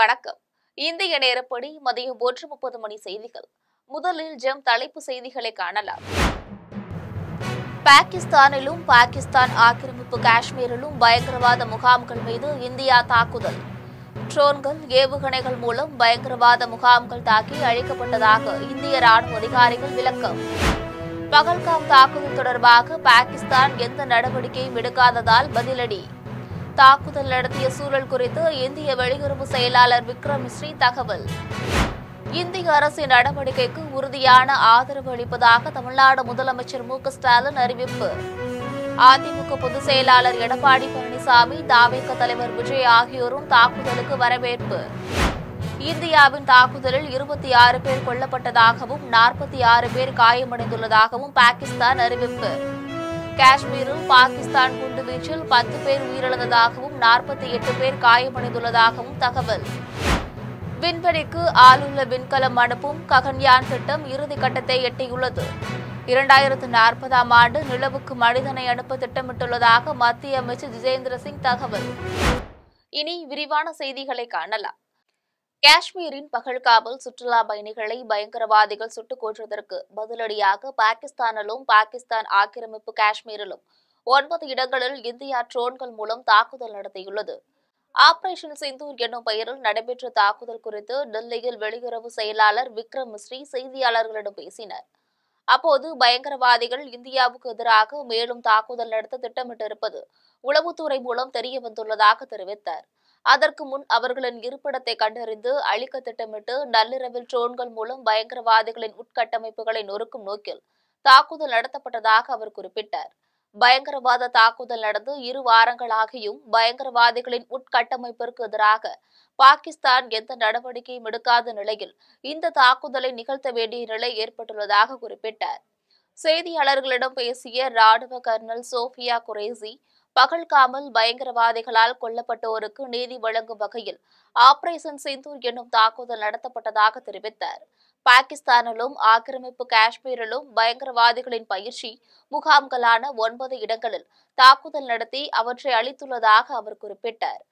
வணக்கம். இந்திய நேரப்படி மதியம் 1:30 மணி செய்திகள். முதலில் ஜெம் தலைப்பு செய்திகளை காணலாம். பாகிஸ்தானிலும் பாகிஸ்தான் ஆக்கிரமிப்பு காஷ்மீரிலும் பயங்கரவாத முகாம்கள் மீது இந்தியா தாக்குதல். ட்ரோன்கள், ஏவுகணைகள் மூலம் பயங்கரவாத முகாம்கள் தாக்கி அழிக்கப்பட்டதாக இந்திய ராணுவ அதிகாரிகள் விளக்கம். பகல்காம் தாக்குதல் தொடர்பாக பாகிஸ்தான் எந்த நடவடிக்கையும் எடுக்காததால் பதிலடி. தாக்குதல் நடத்திய சூழல் குறித்து இந்திய வெளியுறவு செயலாளர் விக்ரம் மிஸ்ரி தகவல். இந்திய அரசின் நடவடிக்கைக்கு உறுதியான ஆதரவு அளிப்பதாக தமிழ்நாடு முதலமைச்சர் மு.க.ஸ்டாலின் அறிவிப்பு. அதிமுக பொதுச் செயலாளர் எடப்பாடி பழனிசாமி, தவேக தலைவர் விஜய் ஆகியோரும் தாக்குதலுக்கு வரவேற்பு. இந்தியாவின் தாக்குதலில் 26 பேர் கொல்லப்பட்டதாகவும் 46 பேர் காயமடைந்துள்ளதாகவும் பாகிஸ்தான் அறிவிப்பு. காஷ்மீரில் பாகிஸ்தான் குண்டுவீச்சில் 10 பேர் உயிரிழந்ததாகவும் 48 பேர் காயமடைந்துள்ளதாகவும் தகவல். விண்வெளிக்கு ஆளுள்ள விண்கலம் அனுப்பும் ககன்யான் திட்டம் இறுதிக்கட்டத்தை எட்டியுள்ளது. 2040ஆம் ஆண்டு நிலவுக்கு மனிதனை அனுப்ப திட்டமிட்டுள்ளதாக மத்திய அமைச்சர் ஜிதேந்திர சிங் தகவல். இனி விரிவான செய்திகளை காணலாம். காஷ்மீரின் பகல்காமில் சுற்றுலா பயணிகளை பயங்கரவாதிகள் சுட்டுக் கொன்றதற்கு பதிலடியாக பாகிஸ்தானிலும் பாகிஸ்தான் ஆக்கிரமிப்பு காஷ்மீரிலும் 9 இடங்களில் இந்தியா ட்ரோன்கள் மூலம் தாக்குதல் நடத்தியுள்ளது. ஆபரேஷன் சிந்தூர் என்னும் பெயரில் நடைபெற்ற தாக்குதல் குறித்து டெல்லியில் வெளியுறவு செயலாளர் விக்ரம் மிஸ்ரி செய்தியாளர்களிடம் பேசினார். அப்போது பயங்கரவாதிகள் இந்தியாவுக்கு எதிராக மேலும் தாக்குதல் நடத்த திட்டமிட்டிருப்பது உளவுத்துறை மூலம் தெரியவந்துள்ளதாக தெரிவித்தார். அதற்கு முன் அவர்களின் இருப்பிடத்தை கண்டறிந்து அழிக்க திட்டமிட்டு நள்ளிரவில் ட்ரோன்கள் மூலம் பயங்கரவாதிகளின் உட்கட்டமைப்புகளை நொறுக்கும் நோக்கில் தாக்குதல் நடத்தப்பட்டதாக அவர் குறிப்பிட்டார். பயங்கரவாத தாக்குதல் நடந்து 2 வாரங்களாகியும் பயங்கரவாதிகளின் உட்கட்டமைப்பிற்கு எதிராக பாகிஸ்தான் எந்த நடவடிக்கையும் எடுக்காத நிலையில் இந்த தாக்குதலை நிகழ்த்த வேண்டிய நிலை ஏற்பட்டுள்ளதாக குறிப்பிட்டார். செய்தியாளர்களிடம் பேசிய ராணுவ கர்னல் சோஃபியா குரேசி, பகல்காமில் பயங்கரவாதிகளால் கொல்லப்பட்டோருக்கு நீதி வழங்கும் வகையில் ஆபரேஷன் சிந்தூர் என்னும் தாக்குதல் நடத்தப்பட்டதாக தெரிவித்தார். பாகிஸ்தானிலும் ஆக்கிரமிப்பு காஷ்மீரிலும் பயங்கரவாதிகளின் பயிற்சி முகாம்களான 9 இடங்களில் தாக்குதல் நடத்தி அவற்றை அளித்துள்ளதாக அவர் குறிப்பிட்டார்.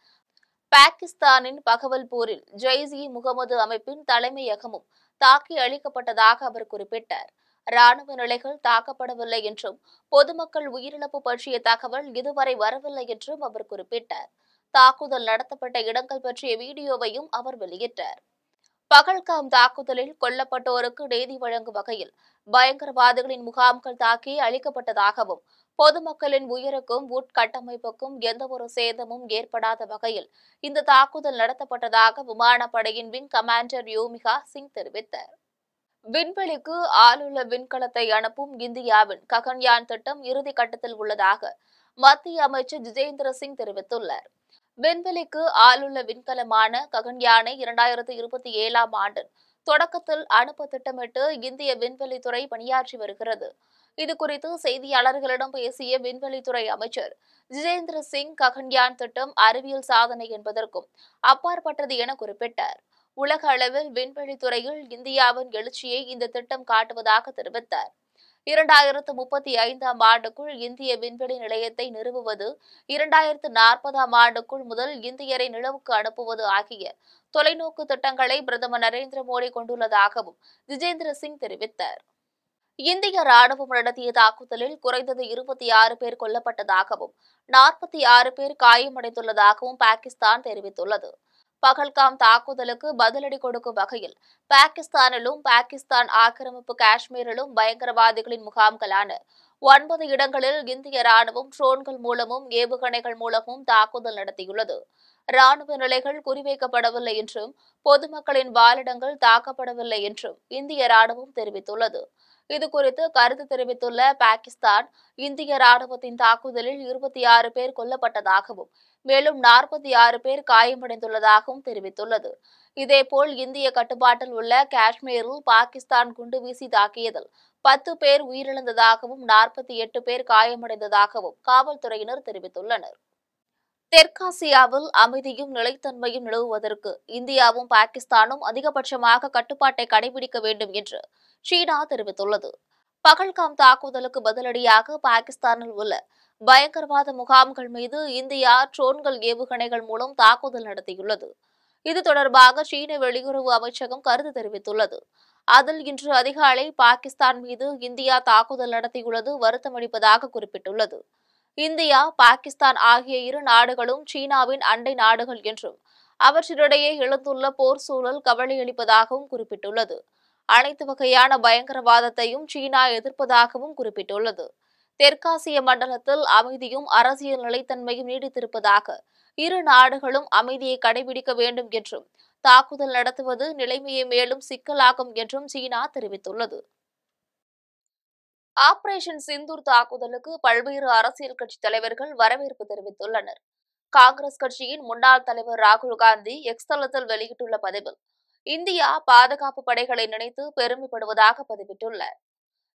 பாகிஸ்தானின் பகவல்பூரில் ஜெய்ஷ்-இ-முகமது அமைப்பின் தலைமையகமும் தாக்கி அழிக்கப்பட்டதாக அவர் குறிப்பிட்டார். ராணுவ நிலைகள் தாக்கப்படவில்லை என்றும் பொதுமக்கள் உயிரிழப்பு பற்றிய தகவல் இதுவரை வரவில்லை என்றும் அவர் குறிப்பிட்டார். தாக்குதல் நடத்தப்பட்ட இடங்கள் பற்றிய வீடியோவையும் அவர் வெளியிட்டார். பகல்காம் தாக்குதலில் கொல்லப்பட்டோருக்கு நீதி வழங்கும் வகையில் பயங்கரவாதிகளின் முகாம்கள் தாக்கி அழிக்கப்பட்டதாகவும் பொதுமக்களின் உயிருக்கும் உட்கட்டமைப்புக்கும் எந்தவொரு சேதமும் ஏற்படாத வகையில் இந்த தாக்குதல் நடத்தப்பட்டதாக விமானப்படையின் விங் கமாண்டர் யோமிகா சிங் தெரிவித்தார். விண்வெளிக்கு ஆளுள்ள விண்கலத்தை அனுப்பும் இந்தியாவின் ககன்யான் திட்டம் இறுதிக்கட்டத்தில் உள்ளதாக மத்திய அமைச்சர் ஜிதேந்திர சிங் தெரிவித்துள்ளார். விண்வெளிக்கு ஆளுள்ள விண்கலமான ககன்யானை 2027ஆம் ஆண்டின் தொடக்கத்தில் அனுப்ப திட்டமிட்டு இந்திய விண்வெளித்துறை பணியாற்றி வருகிறது. இதுகுறித்து செய்தியாளர்களிடம் பேசிய விண்வெளித்துறை அமைச்சர் ஜிதேந்திர சிங், ககன்யான் திட்டம் அறிவியல் சாதனை என்பதற்கும் அப்பாற்பட்டது என குறிப்பிட்டார். உலக அளவில் விண்வெளித்துறையில் இந்தியாவின் எழுச்சியை இந்த திட்டம் காட்டுவதாக தெரிவித்தார். 2035ஆம் ஆண்டுக்குள் இந்திய விண்வெளி நிலையத்தை நிறுவுவது, 2040ஆம் ஆண்டுக்குள் முதல் இந்தியரை நிலவுக்கு அனுப்புவது ஆகிய தொலைநோக்கு திட்டங்களை பிரதமர் நரேந்திர மோடி கொண்டுள்ளதாகவும் ஜிதேந்திர சிங் தெரிவித்தார். இந்திய ராணுவம் நடத்திய தாக்குதலில் குறைந்தது 26 பேர் கொல்லப்பட்டதாகவும் 46 பேர் காயமடைந்துள்ளதாகவும் பாகிஸ்தான் தெரிவித்துள்ளது. பகல்காம் தாக்குதலுக்கு பதிலடி கொடுக்கும் வகையில் பாகிஸ்தானிலும் பாகிஸ்தான் ஆக்கிரமிப்பு காஷ்மீரிலும் பயங்கரவாதிகளின் முகாம்களான 9 இடங்களில் இந்திய ராணுவம் ட்ரோன்கள் மூலமும் ஏவுகணைகள் மூலமும் தாக்குதல் நடத்தியுள்ளது. ராணுவ நிலைகள் குறிவைக்கப்படவில்லை என்றும் பொதுமக்களின் வாழிடங்கள் தாக்கப்படவில்லை என்றும் இந்திய ராணுவம் தெரிவித்துள்ளது. இதுகுறித்து கருத்து தெரிவித்துள்ள பாகிஸ்தான், இந்திய ராணுவத்தின் தாக்குதலில் 26 பேர் கொல்லப்பட்டதாகவும் மேலும் 46 பேர் காயமடைந்துள்ளதாகவும் தெரிவித்துள்ளது. இதேபோல் இந்திய கட்டுப்பாட்டில் உள்ள காஷ்மீரில் பாகிஸ்தான் குண்டுவீசி தாக்கியதில் 10 பேர் உயிரிழந்ததாகவும் 48 பேர் காயமடைந்ததாகவும் காவல்துறையினர் தெரிவித்துள்ளனர். தெற்காசியாவில் அமைதியும் நிலைத்தன்மையும் நிலவுவதற்கு இந்தியாவும் பாகிஸ்தானும் அதிகபட்சமாக கட்டுப்பாட்டை கடைபிடிக்க வேண்டும் என்று சீனா தெரிவித்துள்ளது. பகல்காம் தாக்குதலுக்கு பதிலடியாக பாகிஸ்தானில் உள்ள பயங்கரவாத முகாம்கள் மீது இந்தியா ட்ரோன்கள் ஏவுகணைகள் மூலம் தாக்குதல் நடத்தியுள்ளது. இது தொடர்பாக சீன வெளியுறவு அமைச்சகம் கருத்து தெரிவித்துள்ளது. அதில் இன்று அதிகாலை பாகிஸ்தான் மீது இந்தியா தாக்குதல் நடத்தியுள்ளது வருத்தமளிப்பதாக குறிப்பிட்டுள்ளது. இந்தியா, பாகிஸ்தான் ஆகிய இரு நாடுகளும் சீனாவின் அண்டை நாடுகள் என்றும் அவற்றிடையே எழுந்துள்ள போர் சூழல் கவலையளிப்பதாகவும் குறிப்பிட்டுள்ளது. அனைத்து வகையான பயங்கரவாதத்தையும் சீனா எதிர்ப்பதாகவும் குறிப்பிட்டுள்ளது. தெற்காசிய மண்டலத்தில் அமைதியும் அரசியல் நிலைத்தன்மையும் நீடித்திருப்பதாக, இரு நாடுகளும் அமைதியை கடைபிடிக்க வேண்டும் என்றும், தாக்குதல் நடத்துவது நிலைமையை மேலும் சிக்கலாக்கும் என்றும் சீனா தெரிவித்துள்ளது. ஆபரேஷன் சிந்தூர் தாக்குதலுக்கு பல்வேறு அரசியல் கட்சித் தலைவர்கள் வரவேற்பு தெரிவித்துள்ளனர். காங்கிரஸ் கட்சியின் முன்னாள் தலைவர் ராகுல் காந்தி எக்ஸ் தளத்தில் வெளியிட்டுள்ள பதிவில், இந்தியா பாதுகாப்பு படைகளை நினைத்து பெருமைப்படுவதாக பதிவிட்டுள்ளார்.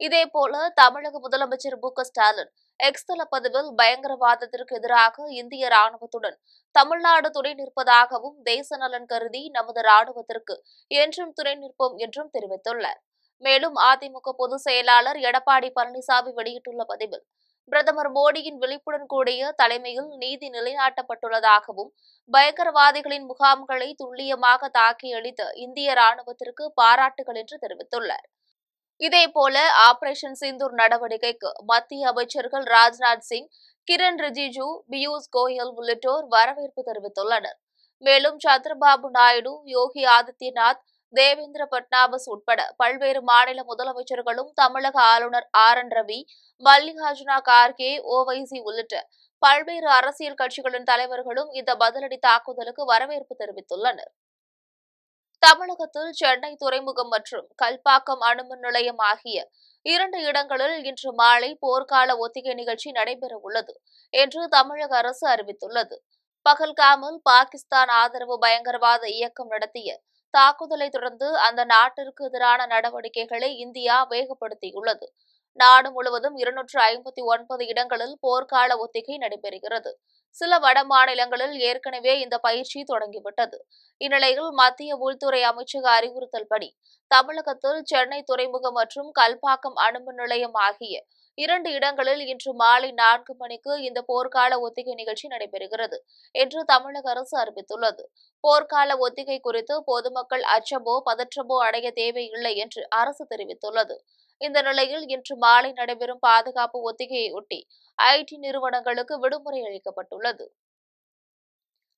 இதேபோல தமிழக முதலமைச்சர் மு.க.ஸ்டாலின் எக்ஸ் தள பதிவில் பயங்கரவாதத்திற்கு எதிராக இந்திய ராணுவத்துடன் தமிழ்நாடு துணை நிற்பதாகவும், தேச நலன் கருதி நமது ராணுவத்திற்கு என்றும் துணை நிற்போம் என்றும் தெரிவித்துள்ளார். மேலும் அதிமுக பொதுச் செயலாளர் எடப்பாடி பழனிசாமி வெளியிட்டுள்ள பதிவில், பிரதமர் மோடியின் விழிப்புடன் கூடிய தலைமையில் நீதி நிலைநாட்டப்பட்டுள்ளதாகவும், பயங்கரவாதிகளின் முகாம்களை துல்லியமாக தாக்கி அளித்த இந்திய ராணுவத்திற்கு பாராட்டுகள் என்று தெரிவித்துள்ளார். இதேபோல ஆபரேஷன் சிந்தூர் நடவடிக்கைக்கு மத்திய அமைச்சர்கள் ராஜ்நாத் சிங், கிரண் ரிஜிஜு, பியூஷ் கோயல் உள்ளிட்டோர் வரவேற்பு தெரிவித்துள்ளனர். மேலும் சந்திரபாபு நாயுடு, யோகி ஆதித்யநாத், தேவேந்திர பட்னாவிஸ் உட்பட பல்வேறு மாநில முதலமைச்சர்களும், தமிழக ஆளுநர் ஆர்.என். ரவி, மல்லிகார்ஜுன கார்கே, ஓவைசி உள்ளிட்ட பல்வேறு அரசியல் கட்சிகளின் தலைவர்களும் இந்த பதிலடி தாக்குதலுக்கு வரவேற்பு தெரிவித்துள்ளனர். தமிழகத்தில் சென்னை துறைமுகம் மற்றும் கல்பாக்கம் அணுமின் நிலையம் ஆகிய 2 இடங்களில் இன்று மாலை போர்க்கால ஒத்திகை நிகழ்ச்சி நடைபெறவுள்ளது என்று தமிழக அரசு அறிவித்துள்ளது. பகல்காமில் பாகிஸ்தான் ஆதரவு பயங்கரவாத இயக்கம் நடத்திய தாக்குதலை தொடர்ந்து அந்த நாட்டிற்கு எதிரான நடவடிக்கைகளை இந்தியா வேகப்படுத்தியுள்ளது. நாடு முழுவதும் 259 இடங்களில் போர்க்கால ஒத்திகை நடைபெறுகிறது. சில வட மாநிலங்களில் ஏற்கனவே இந்த பயிற்சி தொடங்கிவிட்டது. இந்நிலையில் மத்திய உள்துறை அமைச்சக அறிவுறுத்தல்படி தமிழகத்தில் சென்னை துறைமுகம் மற்றும் கல்பாக்கம் அணுமின் நிலையம் ஆகிய 2 இடங்களில் இன்று மாலை 4 மணிக்கு இந்த போர்க்கால ஒத்திகை நிகழ்ச்சி நடைபெறுகிறது என்று தமிழக அரசு அறிவித்துள்ளது. போர்க்கால ஒத்திகை குறித்து பொதுமக்கள் அச்சமோ பதற்றமோ அடைய தேவையில்லை என்று அரசு தெரிவித்துள்ளது. இந்த நிலையில் இன்று மாலை நடைபெறும் பாதுகாப்பு ஒத்திகையொட்டி ஐடி நிறுவனங்களுக்கு விடுமுறை அளிக்கப்பட்டுள்ளது.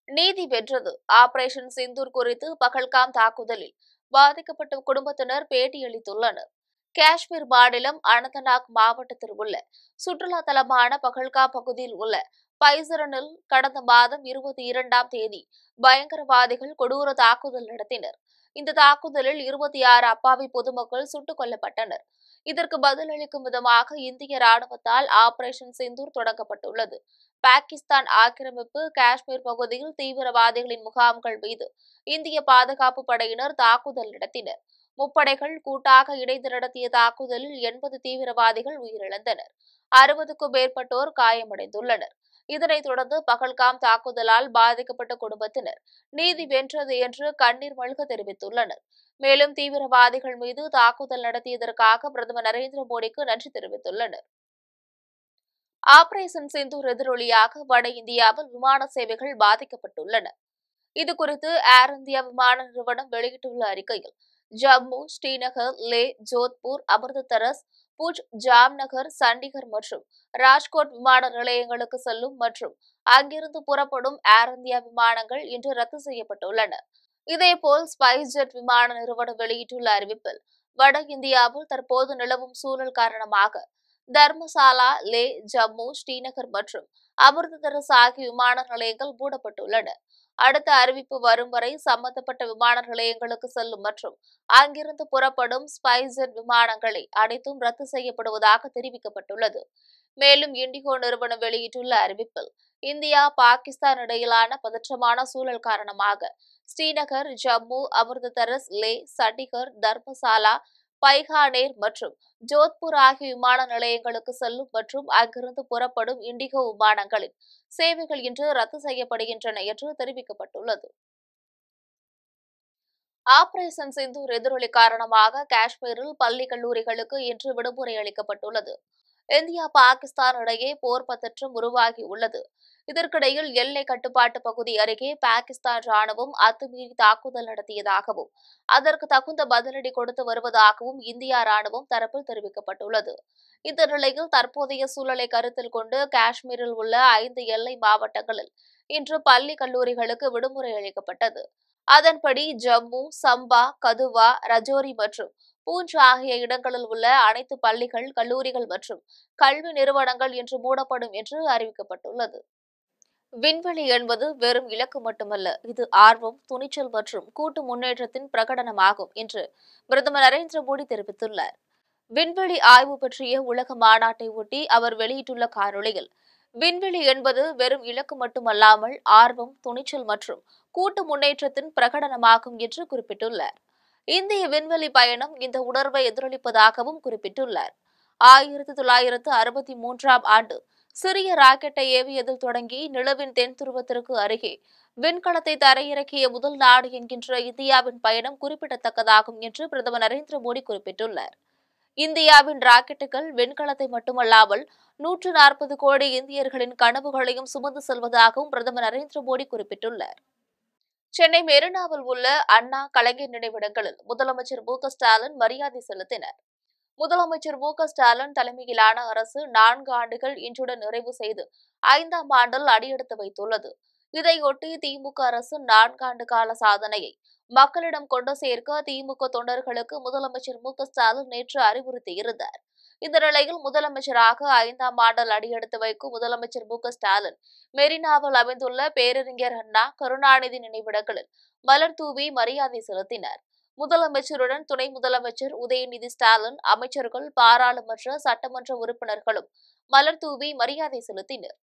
நீதி வென்றது. ஆபரேஷன் சிந்தூர் குறித்து பகல்காம் தாக்குதலில் பாதிக்கப்பட்ட குடும்பத்தினர் பேட்டியளித்துள்ளனர். காஷ்மீர் மாநிலம் அனந்தநாக் மாவட்டத்தில் உள்ள சுற்றுலா தலமான பகல்காம் பகுதியில் உள்ள பைசரனில் கடந்த மாதம் 22ஆம் தேதி பயங்கரவாதிகள் கொடூர தாக்குதல் நடத்தினர். இந்த தாக்குதலில் 26 அப்பாவி பொதுமக்கள் சுட்டுக் கொல்லப்பட்டனர். இதற்கு பதிலளிக்கும் விதமாக இந்திய ராணுவத்தால் ஆபரேஷன் சிந்தூர் தொடங்கப்பட்டுள்ளது. பாகிஸ்தான் ஆக்கிரமிப்பு காஷ்மீர் பகுதியில் தீவிரவாதிகளின் முகாம்கள் மீது இந்திய பாதுகாப்பு படையினர் தாக்குதல் நடத்தினர். முப்படைகள் கூட்டாக இணைந்து நடத்திய தாக்குதலில் 80 தீவிரவாதிகள் உயிரிழந்தனர். 60க்கும் மேற்பட்டோர் காயமடைந்துள்ளனர். இதனைத் தொடர்ந்து பகல்காம் தாக்குதலால் பாதிக்கப்பட்ட குடும்பத்தினர் நீதி வென்றது என்று கண்ணீர் மல்க தெரிவித்துள்ளனர். மேலும் தீவிரவாதிகள் மீது தாக்குதல் நடத்தியதற்காக பிரதமர் நரேந்திர மோடிக்கு நன்றி தெரிவித்துள்ளனர். ஆபரேஷன் சிந்தூர் எதிரொலியாக வட இந்தியாவில் விமான சேவைகள் பாதிக்கப்பட்டுள்ளன. இதுகுறித்து ஏர் இந்தியா விமான நிறுவனம் வெளியிட்டுள்ள அறிக்கையில், ஜம்மு, ஸ்ரீநகர், லே, ஜோத்பூர், அமிர்தசரஸ், பூஜ், ஜாம்நகர், சண்டிகர் மற்றும் ராஜ்கோட் விமான நிலையங்களுக்கு செல்லும் மற்றும் அங்கிருந்து புறப்படும் ஏர் இந்தியா விமானங்கள் இன்று ரத்து செய்யப்பட்டுள்ளன. இதேபோல் ஸ்பைஸ் ஜெட் விமான நிறுவனம் வெளியிட்டுள்ள அறிவிப்பில், வட இந்தியாவில் தற்போது நிலவும் சூழல் காரணமாக தர்மசாலா, லே, ஜம்மு, ஸ்ரீநகர் மற்றும் அமிர்தசரஸ் ஆகிய விமான நிலையங்கள் மூடப்பட்டுள்ளன. அடுத்த அறிவிப்பு வரும் வரை சம்பந்தப்பட்ட விமான நிலையங்களுக்கு செல்லும் மற்றும் அங்கிருந்து புறப்படும் ஸ்பைஸ் ஜெட் விமானங்களை அனைத்தும் ரத்து செய்யப்படுவதாக தெரிவிக்கப்பட்டுள்ளது. மேலும் இண்டிகோ நிறுவனம் வெளியிட்டுள்ள அறிவிப்பில், இந்தியா, பாகிஸ்தான் இடையிலான பதற்றமான சூழல் காரணமாக ஸ்ரீநகர், ஜம்மு, அமிர்தசரஸ், லே, சண்டிகர், தர்மசாலா, பைகானேர் மற்றும் ஜோத்பூர் ஆகிய விமான நிலையங்களுக்கு செல்லும் மற்றும் அங்கிருந்து புறப்படும் இண்டிகோ விமானங்களின் சேவைகள் இன்று ரத்து செய்யப்படுகின்றன என்று தெரிவிக்கப்பட்டுள்ளது. ஆபரேஷன் சிந்தூர் எதிரொலி காரணமாக காஷ்மீரில் பள்ளி, கல்லூரிகளுக்கு இன்று விடுமுறை அளிக்கப்பட்டுள்ளது. இந்தியா பாகிஸ்தான் இடையே போர் பதற்றம் உருவாகியுள்ளது. இதற்கிடையில் எல்லை கட்டுப்பாட்டு பகுதி அருகே பாகிஸ்தான் ராணுவம் அத்துமீறி தாக்குதல் நடத்தியதாகவும் அதற்கு தகுந்த பதிலடி கொடுத்து வருவதாகவும் இந்தியா ராணுவம் தரப்பில் தெரிவிக்கப்பட்டுள்ளது. இந்த நிலையில் தற்போதைய சூழலை கருத்தில் கொண்டு காஷ்மீரில் உள்ள 5 எல்லை மாவட்டங்களில் இன்று பள்ளி கல்லூரிகளுக்கு விடுமுறை அளிக்கப்பட்டது. அதன்படி ஜம்மு, சம்பா, கதுவா, ரஜோரி மற்றும் பூஞ்ச் ஆகிய இடங்களில் உள்ள அனைத்து பள்ளிகள், கல்லூரிகள் மற்றும் கல்வி நிறுவனங்கள் இன்று மூடப்படும் என்று அறிவிக்கப்பட்டுள்ளது. விண்வெளி என்பது வெறும் இலக்கு மட்டுமல்ல, இது ஆர்வம், துணிச்சல் மற்றும் கூட்டு முன்னேற்றத்தின் பிரகடனமாகும் என்று பிரதமர் நரேந்திர மோடி தெரிவித்துள்ளார். விண்வெளி ஆய்வு பற்றிய உலக மாநாட்டை ஒட்டி அவர் வெளியிட்டுள்ள காணொளியில், விண்வெளி என்பது வெறும் இலக்கு மட்டுமல்லாமல் ஆர்வம், துணிச்சல் மற்றும் கூட்டு முன்னேற்றத்தின் பிரகடனமாகும் என்று குறிப்பிட்டுள்ளார். இந்திய விண்வெளி பயணம் இந்த உணர்வை எதிரொலிப்பதாகவும் குறிப்பிட்டுள்ளார். 1963ஆம் ஆண்டு சிறிய ராக்கெட்டை ஏவியதில் தொடங்கி நிலவின் தென் துருவத்திற்கு அருகே விண்கலத்தை தரையிறக்கிய முதல் நாடு என்கின்ற இந்தியாவின் பயணம் குறிப்பிடத்தக்கதாகும் என்று பிரதமர் நரேந்திர மோடி குறிப்பிட்டுள்ளார். இந்தியாவின் ராக்கெட்டுகள் விண்கலத்தை மட்டுமல்லாமல் 140 கோடி இந்தியர்களின் கனவுகளையும் சுமந்து செல்வதாகவும் பிரதமர் நரேந்திர மோடி குறிப்பிட்டுள்ளார். சென்னை மெரினாவில் உள்ள அண்ணா, கலைஞர் நினைவிடங்களில் முதலமைச்சர் மு.க.ஸ்டாலின் மரியாதை செலுத்தினர். முதலமைச்சர் மு.க.ஸ்டாலின் தலைமையிலான அரசு 4 ஆண்டுகள் இன்றுடன் நிறைவு செய்து 5ஆம் ஆண்டில் அடியெடுத்து வைத்துள்ளது. இதையொட்டி திமுக அரசு 4 ஆண்டு கால சாதனையை மக்களிடம் கொண்டு சேர்க்க திமுக தொண்டர்களுக்கு முதலமைச்சர் மு.க.ஸ்டாலின் நேற்று அறிவுறுத்தியிருந்தார். இந்த நிலையில் முதலமைச்சராக 5ஆம் ஆண்டில் அடியெடுத்து வைக்கும் முதலமைச்சர் மு.க.ஸ்டாலின் மெரினாவில் அமைந்துள்ள பேரறிஞர் அண்ணா, கருணாநிதி நினைவிடங்களில் மலர் தூவி மரியாதை செலுத்தினர். முதலமைச்சருடன் துணை முதலமைச்சர் உதயநிதி ஸ்டாலின், அமைச்சர்கள், பாராளுமன்ற, சட்டமன்ற உறுப்பினர்களும் மலர் தூவி மரியாதை செலுத்தினர்.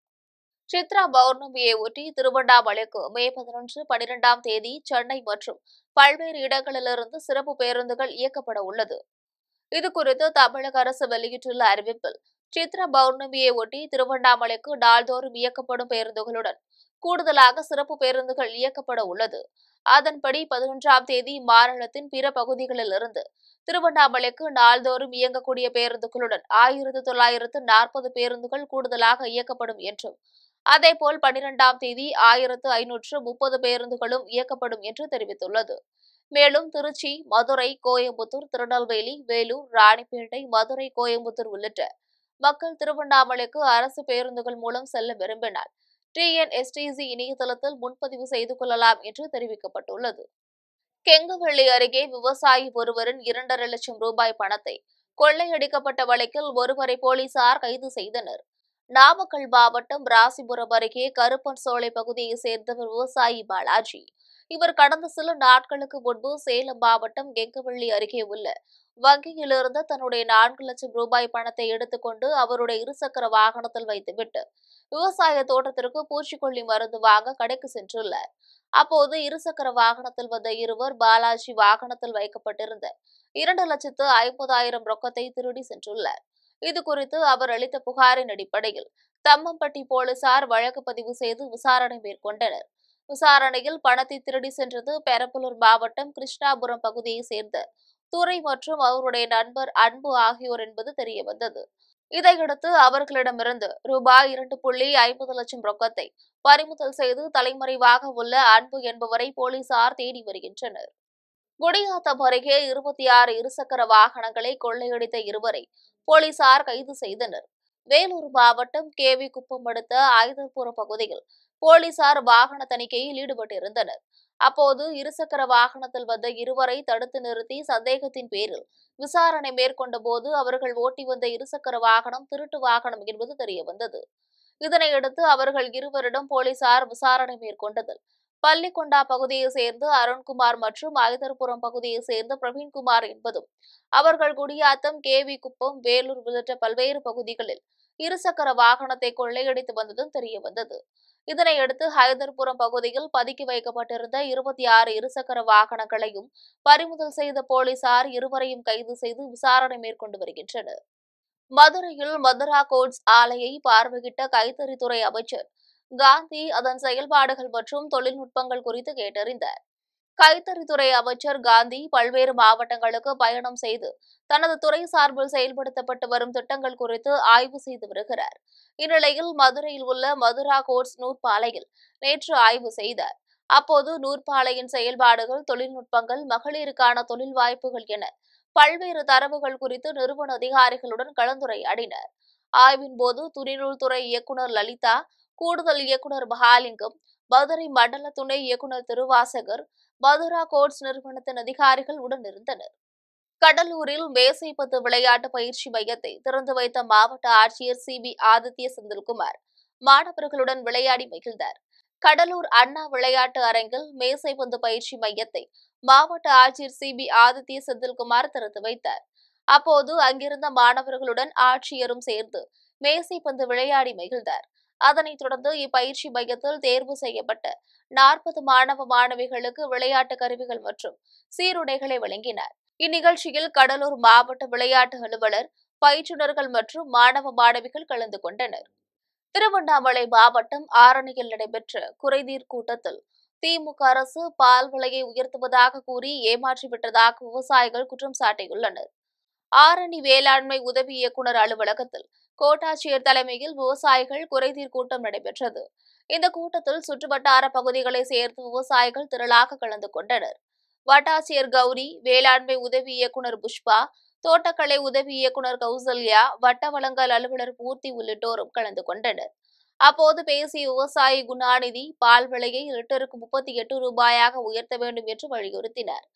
சித்ரா பௌர்ணமியை ஒட்டி திருவண்ணாமலைக்கு மே 11, 12ஆம் தேதி சென்னை மற்றும் பல்வேறு இடங்களிலிருந்து சிறப்பு பேருந்துகள் இயக்கப்பட உள்ளது. இதுகுறித்து தமிழக அரசு வெளியிட்டுள்ள அறிவிப்பில், சித்ரா பௌர்ணமியை ஒட்டி திருவண்ணாமலைக்கு நாள்தோறும் இயக்கப்படும் பேருந்துகளுடன் கூடுதலாக சிறப்பு பேருந்துகள் இயக்கப்பட உள்ளது. அதன்படி 11ஆம் தேதி மாநிலத்தின் பிற பகுதிகளிலிருந்து திருவண்ணாமலைக்கு நாள்தோறும் இயங்கக்கூடிய பேருந்துகளுடன் 1940 பேருந்துகள் கூடுதலாக இயக்கப்படும் என்றும், அதேபோல் 12ஆம் தேதி 1530 பேருந்துகளும் இயக்கப்படும் என்று தெரிவித்துள்ளது. மேலும் திருச்சி, மதுரை, கோயம்புத்தூர், திருநெல்வேலி, வேலூர், ராணிப்பேட்டை, மதுரை, கோயம்புத்தூர் உள்ளிட்ட மக்கள் திருவண்ணாமலைக்கு அரசு பேருந்துகள் மூலம் செல்ல விரும்பினால் TNSTC இணையதளத்தில் முன்பதிவு செய்து கொள்ளலாம் என்று தெரிவிக்கப்பட்டுள்ளது. கெங்கவள்ளி அருகே விவசாயி ஒருவரின் 2.5 லட்சம் ரூபாய் பணத்தை கொள்ளையடிக்கப்பட்ட வழக்கில் ஒருவரை போலீசார் கைது செய்தனர். நாமக்கல் மாவட்டம் ராசிபுரம் அருகே கருப்பன் சோலை பகுதியைச் சேர்ந்தவர் விவசாயி பாலாஜி. இவர் கடந்த சில நாட்களுக்கு முன்பு சேலம் மாவட்டம் கெங்கவள்ளி அருகே உள்ள வங்கியிலிருந்து தன்னுடைய 4 லட்சம் ரூபாய் பணத்தை எடுத்துக்கொண்டு அவருடைய இருசக்கர வாகனத்தில் வைத்துவிட்டு விவசாய தோட்டத்திற்கு பூச்சிக்கொல்லி மருந்து வாங்க கடைக்கு சென்றுள்ளார். அப்போது இருசக்கர வாகனத்தில் வந்த இருவர் பாலாஜி வாகனத்தில் வைக்கப்பட்டிருந்த 2,50,000 ரொக்கத்தை திருடி சென்றுள்ளார். இதுகுறித்து அவர் அளித்த புகாரின் அடிப்படையில் தம்மம்பட்டி போலீசார் வழக்கு பதிவு செய்து விசாரணை மேற்கொண்டனர். விசாரணையில் பணத்தை திருடி சென்றது பெரம்பலூர் மாவட்டம் கிருஷ்ணாபுரம் பகுதியைச் சேர்ந்த துரை மற்றும் அவருடைய நண்பர் அன்பு ஆகியோர் என்பது தெரியவந்தது. இதையடுத்து அவர்களிடமிருந்து ரூபாய் 2.50 லட்சம் ரொக்கத்தை பறிமுதல் செய்து தலைமறைவாக உள்ள அன்பு என்பவரை போலீசார் தேடி வருகின்றனர். குடியாத்தம் அருகே 26 இருசக்கர வாகனங்களை கொள்ளையடித்த இருவரை போலீசார் கைது செய்தனர். வேலூர் மாவட்டம் KV குப்பம் அடுத்த ஆயுதபுரம் பகுதியில் போலீசார் வாகன தணிக்கையில் ஈடுபட்டிருந்தனர். அப்போது இருசக்கர வாகனத்தில் வந்த இருவரை தடுத்து நிறுத்தி சந்தேகத்தின் பேரில் விசாரணை மேற்கொண்ட போது அவர்கள் ஓட்டி வந்த இருசக்கர வாகனம் திருட்டு வாகனம் என்பது தெரியவந்தது. இதனையடுத்து அவர்கள் இருவரிடம் போலீசார் விசாரணை மேற்கொண்டதில் பள்ளிக்கொண்டா பகுதியை சேர்ந்த அருண்குமார் மற்றும் ஆயுதபுரம் பகுதியை சேர்ந்த பிரவீன்குமார் என்பதும் அவர்கள் குடியாத்தம் KV குப்பம், வேலூர் உள்ளிட்ட பல்வேறு பகுதிகளில் இருசக்கர வாகனத்தை கொள்ளையடித்து வந்ததும் தெரியவந்தது. இதனையடுத்து ஹைதர்புரம் பகுதியில் பதுக்கி வைக்கப்பட்டிருந்த 26 இருசக்கர வாகனங்களையும் பறிமுதல் செய்த போலீசார் இருவரையும் கைது செய்து விசாரணை மேற்கொண்டு வருகின்றனர். மதுரையில் மதுரா கோட்ஸ் ஆலையை பார்வையிட்ட கைத்தறித்துறை அமைச்சர் காந்தி அதன் செயல்பாடுகள் மற்றும் தொழில்நுட்பங்கள் குறித்து கேட்டறிந்தார். கைத்தறித்துறை அமைச்சர் காந்தி பல்வேறு மாவட்டங்களுக்கு பயணம் செய்து தனது துறை சார்பில் செயல்படுத்தப்பட்டு வரும் திட்டங்கள் குறித்து ஆய்வு செய்து வருகிறார். இந்நிலையில் மதுரையில் உள்ள மதுரா கோட்ஸ் நூற்பாலையில் நேற்று ஆய்வு செய்தார். அப்போது நூற்பாலையின் செயல்பாடுகள், தொழில்நுட்பங்கள், மகளிருக்கான தொழில் வாய்ப்புகள் என பல்வேறு தரவுகள் குறித்து நிறுவன அதிகாரிகளுடன் கலந்துரையாடினர். ஆய்வின் போது துணிநூல் துறை இயக்குநர் லலிதா, கூடுதல் இயக்குநர் மகாலிங்கம், மதுரை மண்டல துணை இயக்குநர் திருவாசகர், மதுரா கோட்ஸ் நிறுவனத்தின் அதிகாரிகள் உடனிருந்தனர். கடலூரில் மேசைப்பந்து விளையாட்டு பயிற்சி மையத்தை திறந்து வைத்த மாவட்ட ஆட்சியர் சி.பி. ஆதித்ய செந்தில்குமார் மாணவர்களுடன் விளையாடி மகிழ்ந்தார். கடலூர் அண்ணா விளையாட்டு அரங்கில் மேசைப்பந்து பயிற்சி மையத்தை மாவட்ட ஆட்சியர் சி.பி. ஆதித்ய செந்தில்குமார் திறந்து வைத்தார். அப்போது அங்கிருந்த மாணவர்களுடன் ஆட்சியரும் சேர்ந்து மேசைப்பந்து விளையாடி மகிழ்ந்தார். அதனைத் தொடர்ந்து இப்பயிற்சி மையத்தில் தேர்வு செய்யப்பட்ட 40 மாணவ மாணவிகளுக்கு விளையாட்டு கருவிகள் மற்றும் சீருடைகளை வழங்கினார். இந்நிகழ்ச்சியில் கடலூர் மாவட்ட விளையாட்டு அலுவலர், பயிற்றுநர்கள் மற்றும் மாணவ மாணவிகள் கலந்து கொண்டனர். திருவண்ணாமலை மாவட்டம் ஆரணியில் நடைபெற்ற குறைதீர் கூட்டத்தில் திமுக அரசு பால் விலையை உயர்த்துவதாக கூறி ஏமாற்றிவிட்டதாக விவசாயிகள் குற்றம் சாட்டியுள்ளனர். ஆரணி வேளாண்மை உதவி இயக்குநர் அலுவலகத்தில் கோட்டாட்சியர் தலைமையில் விவசாயிகள் குறைதீர் கூட்டம் நடைபெற்றது. இந்த கூட்டத்தில் சுற்றுவட்டார பகுதிகளை சேர்ந்த விவசாயிகள் திரளாக கலந்து கொண்டனர். வட்டாட்சியர் கௌரி, வேளாண்மை உதவி இயக்குநர் புஷ்பா, தோட்டக்கலை உதவி இயக்குநர் கௌசல்யா, வட்ட வழங்கல் அலுவலர் பூர்த்தி உள்ளிட்டோரும் கலந்து கொண்டனர். அப்போது பேசிய விவசாயி குணாநிதி, பால் விலையை லிட்டருக்கு 38 ரூபாயாக உயர்த்த வேண்டும் என்று வலியுறுத்தினார்.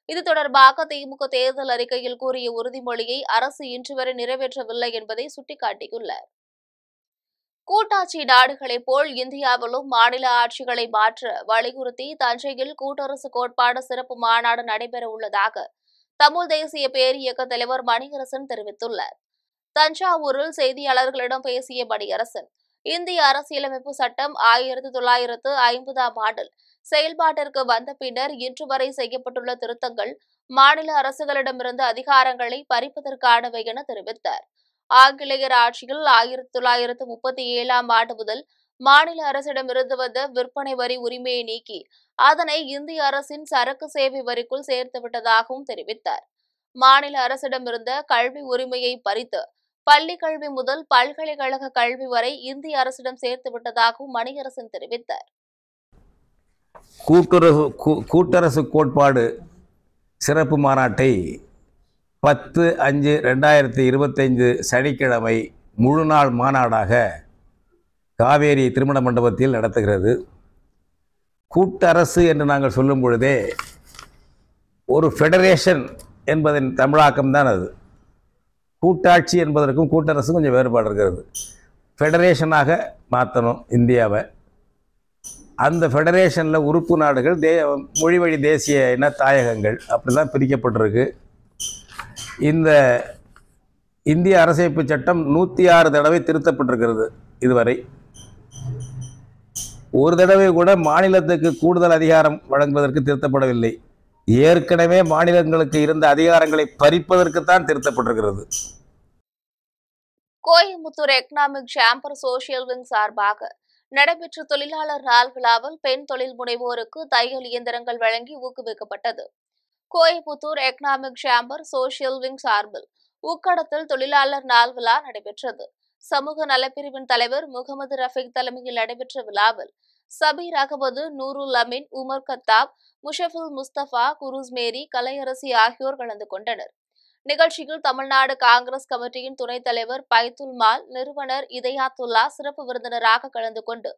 இது தொடர்பாக திமுக தேர்தல் அறிக்கையில் கூறிய உறுதிமொழியை அரசு இன்று வரை நிறைவேற்றவில்லை என்பதை சுட்டிக்காட்டியுள்ளார். கூட்டாட்சி நாடுகளைப் போல் இந்தியாவிலும் மாநில ஆட்சிகளை மாற்ற வலியுறுத்தி தஞ்சையில் கூட்டரசு கோட்பாடு சிறப்பு மாநாடு நடைபெற உள்ளதாக தமிழ் தேசிய பேரியக்க தலைவர் மணியரசன் தெரிவித்துள்ளார். தஞ்சாவூரில் செய்தியாளர்களிடம் பேசிய மணியரசன், இந்திய அரசியலமைப்பு சட்டம் 1950ஆம் ஆண்டில் செயல்பாட்டிற்கு வந்த பின்னர் இன்று வரை செய்யப்பட்டுள்ள திருத்தங்கள் மாநில அரசுகளிடமிருந்து அதிகாரங்களை பறிப்பதற்கானவை என தெரிவித்தார். ஆங்கிலேயர் ஆட்சியில் 1937ஆம் ஆண்டு முதல் மாநில அரசிடமிருந்து வந்த விற்பனை வரி உரிமையை நீக்கி அதனை இந்திய அரசின் சரக்கு சேவை வரிக்குள் சேர்த்துவிட்டதாகவும் தெரிவித்தார். மாநில அரசிடமிருந்த கல்வி உரிமையை பறித்து பள்ளி கல்வி முதல் பல்கலைக்கழக கல்வி வரை இந்திய அரசிடம் சேர்த்துவிட்டதாகவும் மணியரசன் தெரிவித்தார். கூட்டரசு கோட்பாடு சிறப்பு மாநாட்டை 10/5/2025 சனிக்கிழமை முழுநாள் மாநாடாக காவேரி திருமண மண்டபத்தில் நடத்துகிறது. கூட்டரசு என்று நாங்கள் சொல்லும் பொழுதே ஒரு ஃபெடரேஷன் என்பதன் தமிழாக்கம்தான் அது. கூட்டாட்சி என்பதற்கும் கூட்டரசு கொஞ்சம் வேறுபாடு இருக்கிறது. ஃபெடரேஷனாக மாற்றணும் இந்தியாவை. அந்த ஃபெடரேஷனில் உறுப்பு நாடுகள் மொழி வழி தேசிய இன தாயகங்கள் அப்படி தான் பிரிக்கப்பட்டிருக்கு. இந்த இந்திய அரசியலமைப்பு சட்டம் 106 தடவை திருத்தப்பட்டிருக்கிறது. இதுவரை ஒரு தடவை கூட மாநிலத்துக்கு கூடுதல் அதிகாரம் வழங்குவதற்கு திருத்தப்படவில்லை. ஏற்கனவே மாநிலங்களுக்கு இருந்த அதிகாரங்களை பறிப்பதற்குத்தான் திருத்தப்பட்டிருக்கிறது. Coimbatore economic chamber social wing சார்பாக நடைபெற்ற தொழிலாளர் நாள் விழாவில் பெண் தொழில் முனைவோருக்கு தையல் இயந்திரங்கள் வழங்கி ஊக்குவிக்கப்பட்டது. Coimbatore economic chamber social wing சார்பில் உக்கடத்தில் தொழிலாளர் நாள் விழா நடைபெற்றது. சமூக நலப்பிரிவின் தலைவர் முகமது ரஃபீக் தலைமையில் நடைபெற்ற விழாவில் சபீர் அகமது, நூருல் அமீன், உமர் கத்தாப், முஷஃபில் முஸ்தபா, குரூஸ் மேரி, கலையரசி ஆகியோர் கலந்து கொண்டனர். நிகழ்ச்சியில் தமிழ்நாடு காங்கிரஸ் கமிட்டியின் துணைத் தலைவர் பைத்துல் மால், நிறுவனர் இதயாத்துல்லா சிறப்பு விருந்தினராக கலந்து கொண்டு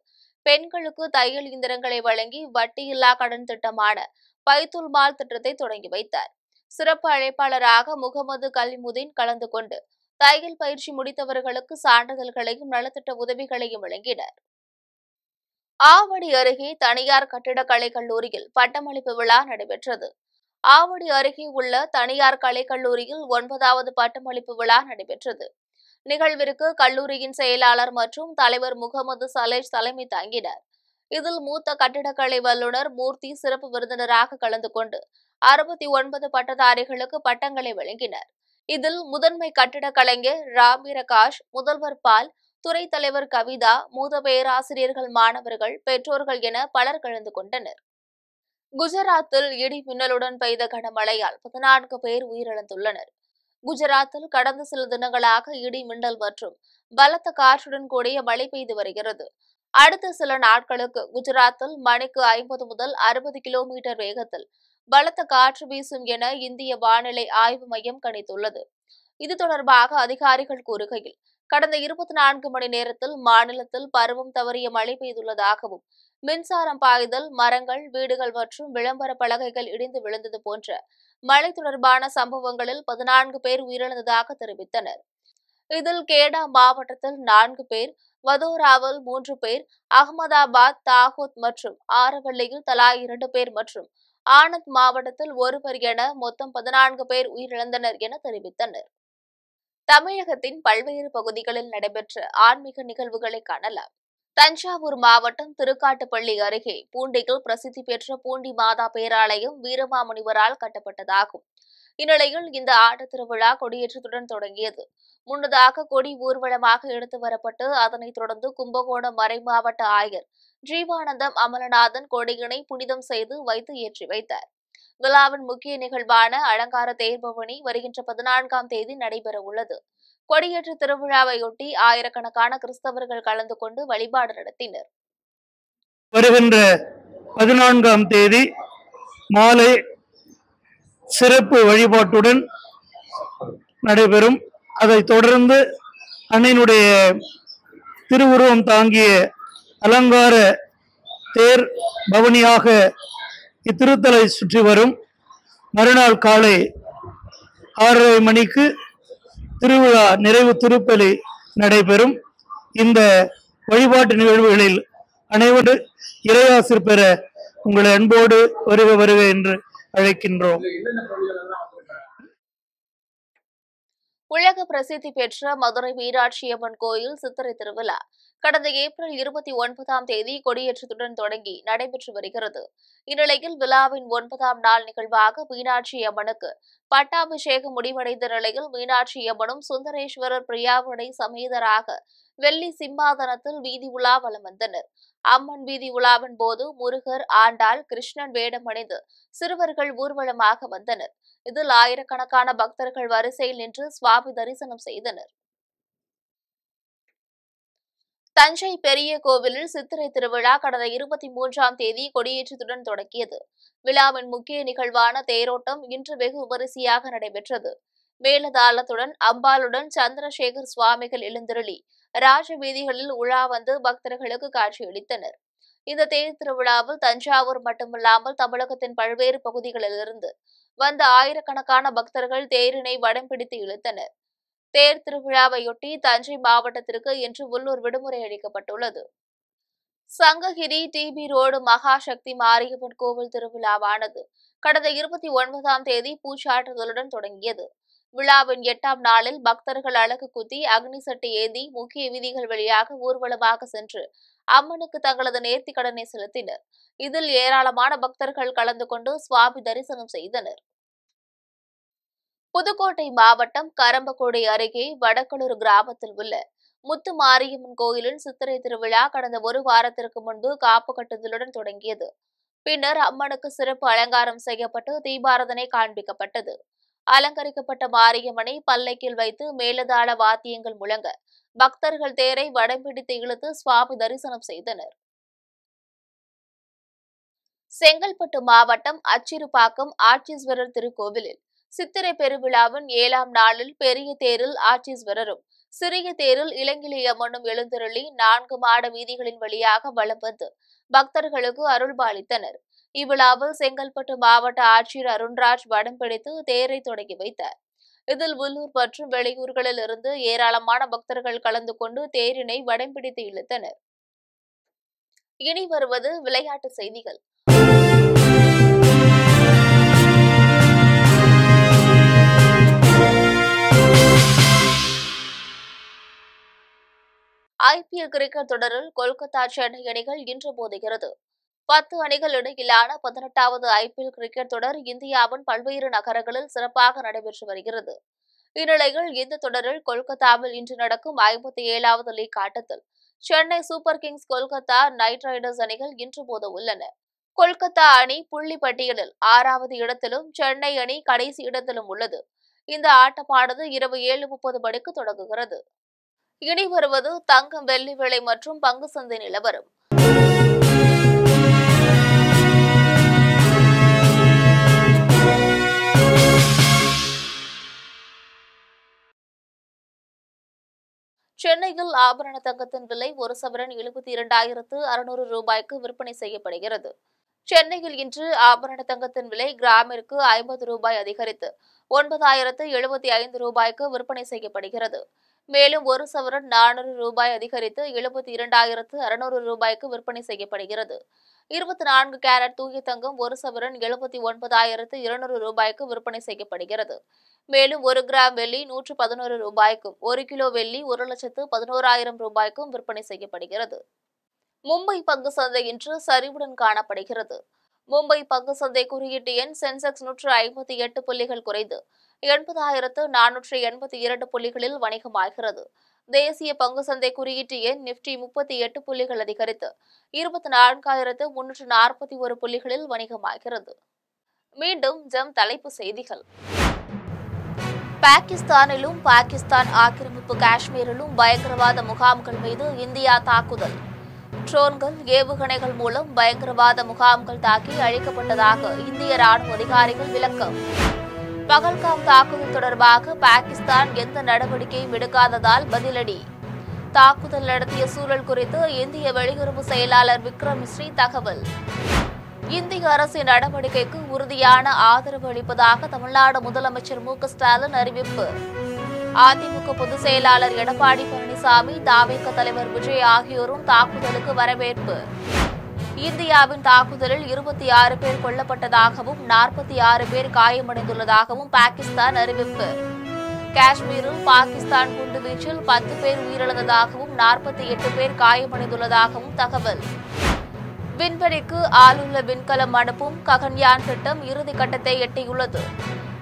பெண்களுக்கு தையல் இயந்திரங்களை வழங்கி வட்டியில்லா கடன் திட்டமான பைத்துல் மால் திட்டத்தை தொடங்கி வைத்தார். சிறப்பு அழைப்பாளராக முகமது கலிமுதீன் கலந்து கொண்டு தையல் பயிற்சி முடித்தவர்களுக்கு சான்றிதழ்களையும் நலத்திட்ட உதவிகளையும் வழங்கினர். ஆவடி அருகே தனியார் கட்டிடக்கலை கல்லூரியில் பட்டமளிப்பு விழா நடைபெற்றது. ஆவடி அருகே உள்ள தனியார் கலைக்கல்லூரியில் 9வது பட்டமளிப்பு விழா நடைபெற்றது. நிகழ்விற்கு கல்லூரியின் செயலாளர் மற்றும் தலைவர் முகமது சலேஜ் தலைமை தாங்கினர். இதில் மூத்த கட்டிடக்கலை வல்லுநர் மூர்த்தி சிறப்பு விருந்தினராக கலந்து கொண்டு 69 பட்டதாரிகளுக்கு பட்டங்களை வழங்கினர். இதில் முதன்மை கட்டிடக் கலைஞர் ராமிரகாஷ், முதல்வர் பால், துறை தலைவர் கவிதா, மூத்த பேராசிரியர்கள், மாணவர்கள், பெற்றோர்கள் என பலர் கலந்து கொண்டனர். குஜராத்தில் இடி மின்னலுடன் பெய்த கனமழையால் 14 பேர் உயிரிழந்துள்ளனர். குஜராத்தில் கடந்த சில தினங்களாக இடி மின்னல் மற்றும் பலத்த காற்றுடன் கூடிய மழை பெய்து வருகிறது. அடுத்த சில நாட்களுக்கு குஜராத்தில் மணிக்கு 50 முதல் 60 கிலோமீட்டர் வேகத்தில் பலத்த காற்று வீசும் என இந்திய வானிலை ஆய்வு மையம் கணித்துள்ளது. இது தொடர்பாக அதிகாரிகள் கூறுகையில், கடந்த 24 மணி நேரத்தில் மாநிலத்தில் பருவம் தவறிய மழை பெய்துள்ளதாகவும், மின்சாரம் பாய்தல், மரங்கள், வீடுகள் மற்றும் விளம்பர பலகைகள் இடிந்து விழுந்தது போன்ற மழை தொடர்பான சம்பவங்களில் 14 பேர் உயிரிழந்ததாக தெரிவித்தனர். இதில் கேடா மாவட்டத்தில் 4 பேர், வதோராவில் 3 பேர், அகமதாபாத், தாகோத் மற்றும் ஆரவல்லியில் தலா 2 பேர் மற்றும் ஆனந்த் மாவட்டத்தில் 1 என மொத்தம் 14 பேர் உயிரிழந்தனர் என தெரிவித்தனர். தமிழகத்தின் பல்வேறு பகுதிகளில் நடைபெற்ற ஆன்மீக நிகழ்வுகளை காணலாம். தஞ்சாவூர் மாவட்டம் திருக்காட்டுப்பள்ளி அருகே பூண்டியில் பிரசித்தி பெற்ற பூண்டி மாதா பேராலயம் வீரமாமுனிவரால் கட்டப்பட்டதாகும். இந்நிலையில் இந்த ஆண்டு திருவிழா கொடியேற்றத்துடன் தொடங்கியது. முன்னதாக கொடி ஊர்வலமாக எடுத்து வரப்பட்டு அதனைத் தொடர்ந்து கும்பகோணம் மறைமாவட்ட ஆயர் ஜீவானந்தம் அமலநாதன் கொடியினை புனிதம் செய்து வைத்து ஏற்றி வைத்தார். விழாவின் முக்கிய நிகழ்வான அலங்கார தேர்பவனி வருகின்ற 14ஆம் தேதி நடைபெற உள்ளது. கொடியேற்ற திருவிழாவையொட்டி ஆயிரக்கணக்கான கிறிஸ்தவர்கள் கலந்து கொண்டு வழிபாடு நடத்தினர். வருகின்ற 14ஆம் தேதி மாலை சிறப்பு வழிபாட்டுடன் நடைபெறும். அதைத் தொடர்ந்து அன்னையினுடைய திருவுருவம் தாங்கிய அலங்கார தேர் பவனியாக இத்திருத்தலை சுற்றி வரும். மறுநாள் காலை 6:30 மணிக்கு திருவிழா நிறைவு திருப்பலி நடைபெறும். இந்த வழிபாட்டு நிகழ்வுகளில் அனைவரும் இறையாசிர் பெற உங்களை அன்போடு வருக வருக என்று அழைக்கின்றோம். உலக பிரசித்தி பெற்ற மதுரை மீனாட்சி அம்மன் கோயில் சித்திரை திருவிழா கடந்த ஏப்ரல் 29ஆம் தேதி கொடியேற்றத்துடன் தொடங்கி நடைபெற்று வருகிறது. இந்நிலையில் விழாவின் 9ஆம் நாள் நிகழ்வாக மீனாட்சி அம்மனுக்கு பட்டாபிஷேகம் முடிவடைந்த நிலையில் மீனாட்சி அம்மனும் சுந்தரேஸ்வரர் பிரியாவிடை சமேதராக வெள்ளி சிம்மாதனத்தில் வீதி உலா வலம் வந்தனர். அம்மன் வீதி உலாவின் போது முருகர், ஆண்டாள், கிருஷ்ணன் வேடமணிந்து சிறுவர்கள் ஊர்வலமாக வந்தனர். இதில் ஆயிரக்கணக்கான பக்தர்கள் வரிசையில் நின்று சுவாமி தரிசனம் செய்தனர். தஞ்சை பெரிய கோவிலில் சித்திரை திருவிழா கடந்த 23ஆம் தேதி கொடியேற்றத்துடன் தொடங்கியது. விழாவின் முக்கிய நிகழ்வான தேரோட்டம் இன்று வெகு விமரிசையாக நடைபெற்றது. மேலதாளத்துடன் அம்பாளுடன் சந்திரசேகர் சுவாமிகள் எழுந்தருளி ராஜ வீதிகளில் உலா வந்து பக்தர்களுக்கு காட்சியளித்தனர். இந்த தேர் திருவிழாவில் தஞ்சாவூர் மட்டுமில்லாமல் தமிழகத்தின் பல்வேறு பகுதிகளிலிருந்து வந்த ஆயிரக்கணக்கான பக்தர்கள் தேரினை வடம் பிடித்து இழுத்தனர். தேர் திருவிழாவையொட்டி தஞ்சை மாவட்டத்திற்கு இன்று உள்ளூர் விடுமுறை அளிக்கப்பட்டுள்ளது. சங்ககிரி டிபி ரோடு மகாசக்தி மாரியம்மன் கோவில் திருவிழாவானது கடந்த 29ஆம் தேதி பூச்சாட்டுதலுடன் தொடங்கியது. விழாவின் 8ஆம் நாளில் பக்தர்கள் அலகு குத்தி அக்னி சட்டி ஏந்தி முக்கிய வீதிகள் வழியாக ஊர்வலமாக சென்று அம்மனுக்கு தங்களது நேர்த்தி கடனை செலுத்தினர். இதில் ஏராளமான பக்தர்கள் கலந்து கொண்டு சுவாமி தரிசனம் செய்தனர். புதுக்கோட்டை மாவட்டம் கரம்பக்குடி அருகே வடகளூர் கிராமத்தில் உள்ள முத்து மாரியம்மன் கோயிலின் சித்திரை திருவிழா கடந்த ஒரு வாரத்திற்கு முன்பு காப்பு கட்டுதலுடன் தொடங்கியது. பின்னர் அம்மனுக்கு சிறப்பு அலங்காரம் செய்யப்பட்டு தீபாராதனை காண்பிக்கப்பட்டது. அலங்கரிக்கப்பட்ட மாரியம்மனை பல்லக்கில் வைத்து மேலதாள வாத்தியங்கள் முழங்க பக்தர்கள் தேரை வடம் பிடித்து இழுத்து சுவாமி தரிசனம் செய்தனர். செங்கல்பட்டு மாவட்டம் அச்சிறுபாக்கம் ஆட்சீஸ்வரர் திருக்கோவிலில் சித்திரை பெருவிழாவின் 7ஆம் நாளில் பெரிய தேரில் ஆட்சீஸ்வரரும் சிறிய தேரில் இளங்கிலியம்மனும் எழுந்தருளி 4 மாட வீதிகளின் வழியாக வலம் வந்து பக்தர்களுக்கு அருள்பாலித்தனர். இவ்விழாவில் செங்கல்பட்டு மாவட்ட ஆட்சியர் அருண்ராஜ் வடம் பிடித்து தேரை தொடங்கி வைத்தார். இதில் உள்ளூர் மற்றும் வெளியூர்களில் இருந்து ஏராளமான பக்தர்கள் கலந்து கொண்டு தேரினை வடம் பிடித்து இழுத்தனர். இனி வருவது விளையாட்டு செய்திகள். IPL கிரிக்கெட் தொடரில் கொல்கத்தா சென்னை அணிகள் இன்று மோதுகிறது. 10 அணிகள் இடையிலான 18வது IPL கிரிக்கெட் தொடர் இந்தியாவின் பல்வேறு நகரங்களில் சிறப்பாக நடைபெற்று வருகிறது. இந்நிலையில் இந்த தொடரில் கொல்கத்தாவில் இன்று நடக்கும் 57வது லீக் ஆட்டத்தில் Chennai super Kings, Kolkata night Riders அணிகள் இன்று மோத உள்ளன. கொல்கத்தா அணி புள்ளி பட்டியலில் 6வது இடத்திலும் சென்னை அணி கடைசி இடத்திலும் உள்ளது. இந்த ஆட்டமானது இரவு 7:30 மணிக்கு தொடங்குகிறது. இனி வருவது தங்கம், வெள்ளி விலை மற்றும் பங்கு சந்தை நிலவரம். சென்னையில் ஆபரண தங்கத்தின் விலை ஒரு சவரன் 72,600 ரூபாய்க்கு விற்பனை செய்யப்படுகிறது. சென்னையில் இன்று ஆபரண தங்கத்தின் விலை கிராமிற்கு 50 ரூபாய் அதிகரித்து 9,075 ரூபாய்க்கு விற்பனை செய்யப்படுகிறது. மேலும் ஒரு சவரன் 400 ரூபாய் அதிகரித்து 72,600 ரூபாய்க்கு விற்பனை செய்யப்படுகிறது. 24 கேரட் தூய தங்கம் ஒரு சவரன் 79,200 ரூபாய்க்கு விற்பனை செய்யப்படுகிறது. மேலும் 1 கிராம் வெள்ளி 111 ரூபாய்க்கும் 1 கிலோ வெள்ளி 1,11,000 ரூபாய்க்கும் விற்பனை செய்யப்படுகிறது. மும்பை பங்கு சந்தை இன்று சரிவுடன் காணப்படுகிறது. மும்பை பங்கு சந்தை குறியீட்டு எண் சென்செக்ஸ் 158 புள்ளிகள் குறைந்து 80,482 புள்ளிகளில் வணிகமாகிறது. தேசிய பங்கு சந்தை குறியீட்டு எண் நிப்டி 38 புள்ளிகள் அதிகரித்து 24,341 புள்ளிகளில் வணிகமாகிறது. மீண்டும் ஜம் தலைப்புச் செய்திகள். பாகிஸ்தானிலும் பாகிஸ்தான் ஆக்கிரமிப்பு காஷ்மீரிலும் பயங்கரவாத முகாம்கள் மீது இந்தியா தாக்குதல். ட்ரோன்கள், ஏவுகணைகள் மூலம் பயங்கரவாத முகாம்கள் தாக்கி அழிக்கப்பட்டதாக இந்திய ராணுவ அதிகாரிகள் விளக்கம். பகல்காம் தாக்குதல் தொடர்பாக பாகிஸ்தான் எந்த நடவடிக்கையும் எடுக்காததால் பதிலடி. தாக்குதல் நடத்திய சூழல் குறித்து இந்திய வெளியுறவு செயலாளர் விக்ரம் மிஸ்ரி தகவல். இந்திய அரசின் நடவடிக்கைக்கு உறுதியான ஆதரவு அளிப்பதாக தமிழ்நாடு முதலமைச்சர் மு க ஸ்டாலின் அறிவிப்பு. அதிமுக பொதுச் செயலாளர் எடப்பாடி பழனிசாமி, தவிக தலைவர் விஜய் ஆகியோரும் தாக்குதலுக்கு வரவேற்பு. இந்தியாவின் தாக்குதலில் 26 பேர் கொல்லப்பட்டதாகவும் 46 பேர் காயமடைந்துள்ளதாகவும் பாகிஸ்தான் அறிவிப்பு. காஷ்மீரில் பாகிஸ்தான் குண்டுவீச்சில் 10 பேர் உயிரிழந்ததாகவும் 48 பேர் காயமடைந்துள்ளதாகவும் தகவல். விண்வெளிக்கு ஆளுள்ள விண்கலம் அனுப்பும் ககன்யான் திட்டம் இறுதி கட்டத்தை எட்டியுள்ளது.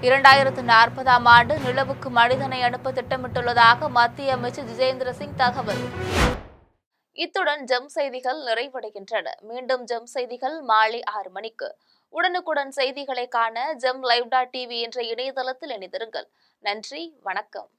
2040ஆம் ஆண்டு நிலவுக்கு மனிதனை அனுப்ப திட்டமிட்டுள்ளதாக மத்திய அமைச்சர் ஜிதேந்திர சிங் தகவல். இத்துடன் ஜம் செய்திகள் நிறைவடைகின்றன. மீண்டும் ஜம் செய்திகள் மாலை 6 மணிக்கு. உடனுக்குடன் செய்திகளை காண JemLive.tv என்ற இணையதளத்தில் இணைந்திருங்கள். நன்றி, வணக்கம்.